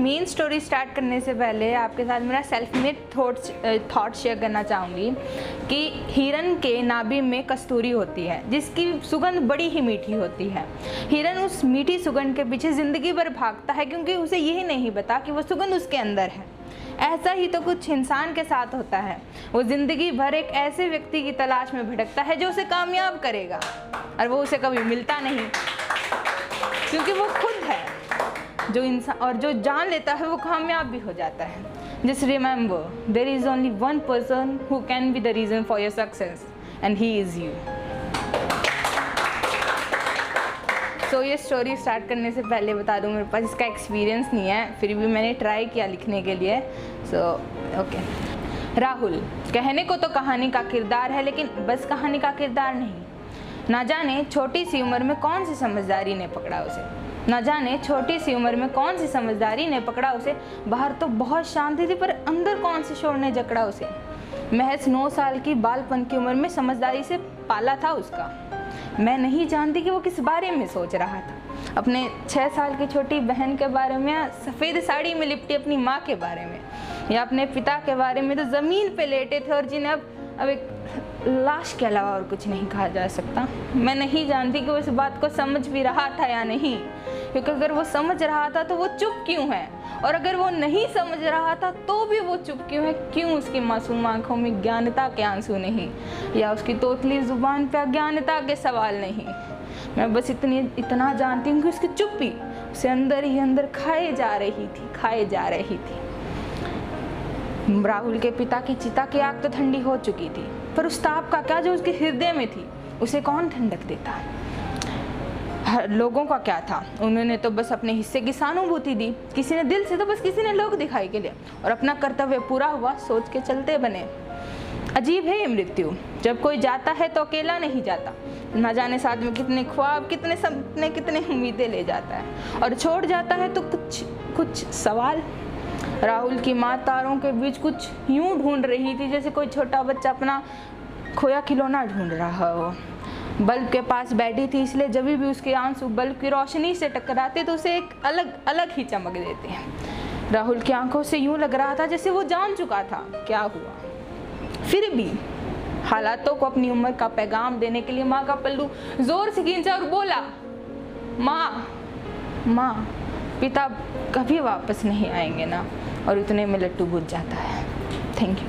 Main story start करने से पहले आपके साथ मेरा सेल्फ मेड थॉट शेयर करना चाहूँगी कि हिरन के नाभि में कस्तूरी होती है जिसकी सुगंध बड़ी ही मीठी होती है। हिरन उस मीठी सुगंध के पीछे ज़िंदगी भर भागता है क्योंकि उसे यही नहीं पता कि वो सुगंध उसके अंदर है। ऐसा ही तो कुछ इंसान के साथ होता है। वो ज़िंदगी भर एक ऐसे व्यक्ति की तलाश में भटकता है जो उसे कामयाब करेगा, और वो उसे कभी मिलता नहीं क्योंकि वो खुद है जो इंसान, और जो जान लेता है वो कामयाब भी हो जाता है। Just remember, there is only one person who can be the reason for your success and he is you. So ये स्टोरी स्टार्ट करने से पहले बता दूँ, मेरे पास इसका एक्सपीरियंस नहीं है, फिर भी मैंने ट्राई किया लिखने के लिए। So okay. राहुल कहने को तो कहानी का किरदार है, लेकिन बस कहानी का किरदार नहीं। ना जाने छोटी सी उम्र में कौन सी समझदारी ने पकड़ा उसे, ना जाने छोटी सी उम्र में कौन सी समझदारी ने पकड़ा उसे। बाहर तो बहुत शांति थी पर अंदर कौन से शोर ने जकड़ा उसे। महज 9 साल की बालपन की उम्र में समझदारी से पाला था उसका। मैं नहीं जानती कि वो किस बारे में सोच रहा था, अपने 6 साल की छोटी बहन के बारे में, या सफ़ेद साड़ी में लिपटी अपनी माँ के बारे में, या अपने पिता के बारे में तो ज़मीन पे लेटे थे और जिन्हें अब एक लाश के अलावा और कुछ नहीं कहा जा सकता। मैं नहीं जानती कि वो इस बात को समझ भी रहा था या नहीं, क्योंकि अगर वो समझ रहा था तो वो चुप क्यों है, और अगर वो नहीं समझ रहा था तो भी वो चुप क्यों है। क्यों उसकी मासूम आंखों में ज्ञानता के आंसू नहीं, या उसकी तोतली जुबान पे अज्ञानता के सवाल नहीं। मैं बस इतना जानती हूँ कि उसकी चुप्पी उसे अंदर ही अंदर खाए जा रही थी। राहुल के पिता की चिता की आग तो ठंडी हो चुकी थी, पर उस ताप का क्या जो उसके हृदय में थी, उसे कौन ठंडक देता। लोगों का क्या था, उन्होंने तो बस अपने हिस्से की सहानुभूति दी, किसी ने दिल से तो बस किसी ने लोक दिखाई के लिए, और अपना कर्तव्य पूरा हुआ सोच के चलते बने। अजीब है ये मृत्यु, जब कोई जाता है तो अकेला नहीं जाता, ना जाने साथ में कितने ख्वाब, कितने सपने, कितने उम्मीदें ले जाता है, और छोड़ जाता है तो कुछ सवाल। राहुल की माँ तारों के बीच कुछ यूं ढूंढ रही थी जैसे कोई छोटा बच्चा अपना खोया खिलौना ढूंढ रहा हो। बल्ब के पास बैठी थी, इसलिए जब भी उसके आंसू बल्ब की रोशनी से टकराते तो उसे एक अलग ही चमक देते हैं। राहुल की आंखों से यूं लग रहा था जैसे वो जान चुका था क्या हुआ। फिर भी हालातों को अपनी उम्र का पैगाम देने के लिए माँ का पल्लू जोर से खींचा और बोला, माँ, पिता कभी वापस नहीं आएंगे ना। और इतने में लट्टू बुझ जाता है। Thank you.